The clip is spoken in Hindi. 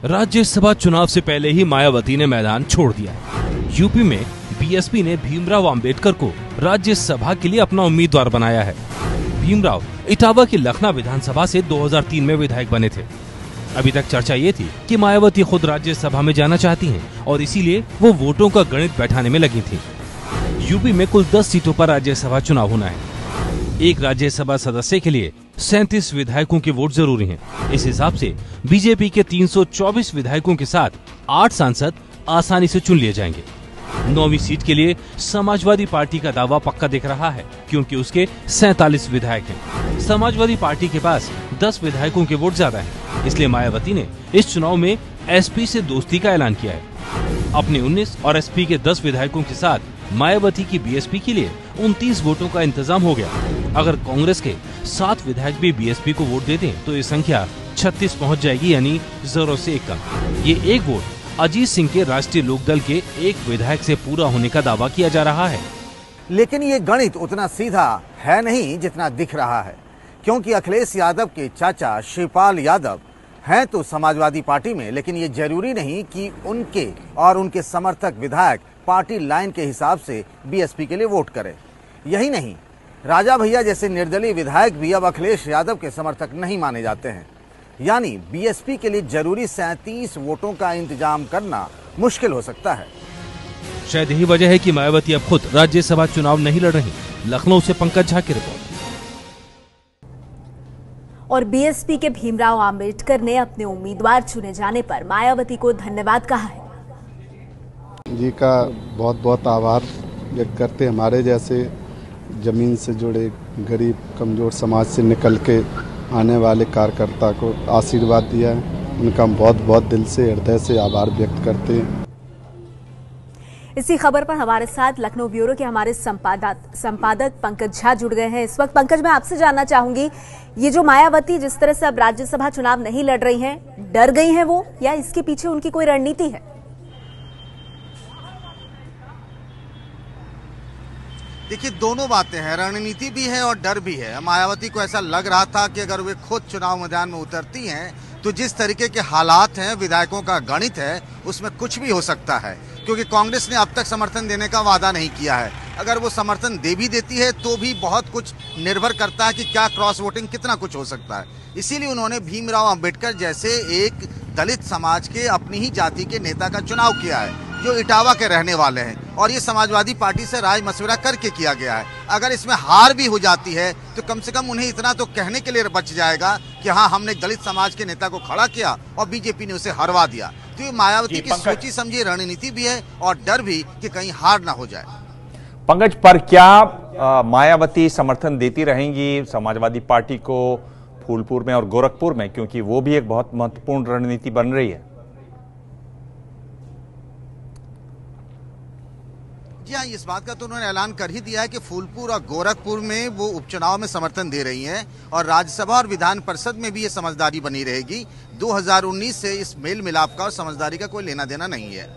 राज्यसभा चुनाव से पहले ही मायावती ने मैदान छोड़ दिया है। यूपी में बीएसपी ने भीमराव अंबेडकर को राज्यसभा के लिए अपना उम्मीदवार बनाया है। भीमराव इटावा की लखना विधानसभा से 2003 में विधायक बने थे। अभी तक चर्चा ये थी कि मायावती खुद राज्यसभा में जाना चाहती हैं और इसीलिए वो वोटों का गणित बैठाने में लगी थी। यूपी में कुल 10 सीटों पर राज्यसभा चुनाव होना है। एक राज्यसभा सदस्य के लिए 37 विधायकों के वोट जरूरी हैं। इस हिसाब से बीजेपी के 324 विधायकों के साथ 8 सांसद आसानी से चुन लिए जाएंगे। 9वीं सीट के लिए समाजवादी पार्टी का दावा पक्का दिख रहा है, क्योंकि उसके 47 विधायक हैं। समाजवादी पार्टी के पास 10 विधायकों के वोट ज्यादा हैं, इसलिए मायावती ने इस चुनाव में एसपी से दोस्ती का ऐलान किया है। अपने 19 और एसपी के 10 विधायकों के साथ मायावती की बीएसपी के लिए 29 वोटों का इंतजाम हो गया। अगर कांग्रेस के 7 विधायक भी बीएसपी को वोट देते हैं तो ये संख्या 36 पहुंच जाएगी, यानी 0 से 1 कम। ये एक वोट अजीत सिंह के राष्ट्रीय लोकदल के एक विधायक से पूरा होने का दावा किया जा रहा है। लेकिन ये गणित उतना सीधा है नहीं जितना दिख रहा है, क्योंकि अखिलेश यादव के चाचा शिवपाल यादव हैं तो समाजवादी पार्टी में, लेकिन ये जरूरी नहीं कि उनके और उनके समर्थक विधायक पार्टी लाइन के हिसाब से बीएसपी के लिए वोट करें। यही नहीं, राजा भैया जैसे निर्दलीय विधायक भी अब अखिलेश यादव के समर्थक नहीं माने जाते हैं। यानी बीएसपी के लिए जरूरी 37 वोटों का इंतजाम करना मुश्किल हो सकता है। शायद यही वजह है कि मायावती अब खुद राज्यसभा चुनाव नहीं लड़ रही। लखनऊ से पंकज झा की रिपोर्ट। और बीएसपी के भीमराव अंबेडकर ने अपने उम्मीदवार चुने जाने पर मायावती को धन्यवाद कहा है। जी का बहुत बहुत आभार व्यक्त करते। हमारे जैसे जमीन से जुड़े गरीब कमजोर समाज से निकल के आने वाले कार्यकर्ता को आशीर्वाद दिया है, उनका बहुत बहुत दिल से हृदय से आभार व्यक्त करते हैं। इसी खबर पर हमारे साथ लखनऊ ब्यूरो के हमारे संपादक पंकज झा जुड़ गए हैं। इस वक्त पंकज, मैं आपसे जानना चाहूंगी, ये जो मायावती जिस तरह से अब राज्यसभा चुनाव नहीं लड़ रही हैं, डर गई हैं वो, या इसके पीछे उनकी कोई रणनीति है? देखिए, दोनों बातें हैं, रणनीति भी है और डर भी है। मायावती को ऐसा लग रहा था कि अगर वे खुद चुनाव मैदान में उतरती हैं तो जिस तरीके के हालात हैं, विधायकों का गणित है, उसमें कुछ भी हो सकता है, क्योंकि कांग्रेस ने अब तक समर्थन देने का वादा नहीं किया है। अगर वो समर्थन दे भी देती है तो भी बहुत कुछ निर्भर करता है कि क्या क्रॉस वोटिंग, कितना कुछ हो सकता है। इसीलिए उन्होंने भीमराव अंबेडकर जैसे एक दलित समाज के अपनी ही जाति के नेता का चुनाव किया है, जो इटावा के रहने वाले हैं, और ये समाजवादी पार्टी से राय मशविरा करके किया गया है। अगर इसमें हार भी हो जाती है तो कम से कम उन्हें इतना तो कहने के लिए बच जाएगा कि हाँ, हमने दलित समाज के नेता को खड़ा किया और बीजेपी ने उसे हरवा दिया। तो ये मायावती की सोची समझी रणनीति भी है और डर भी कि कहीं हार ना हो जाए। पंकज, पर क्या मायावती समर्थन देती रहेंगी समाजवादी पार्टी को फूलपुर में और गोरखपुर में, क्योंकि वो भी एक बहुत महत्वपूर्ण रणनीति बन रही है? जी हाँ, इस बात का तो उन्होंने ऐलान कर ही दिया है कि फूलपुर और गोरखपुर में वो उपचुनाव में समर्थन दे रही हैं, और राज्यसभा और विधान परिषद में भी ये समझदारी बनी रहेगी। 2019 से इस मेल मिलाप का और समझदारी का कोई लेना देना नहीं है।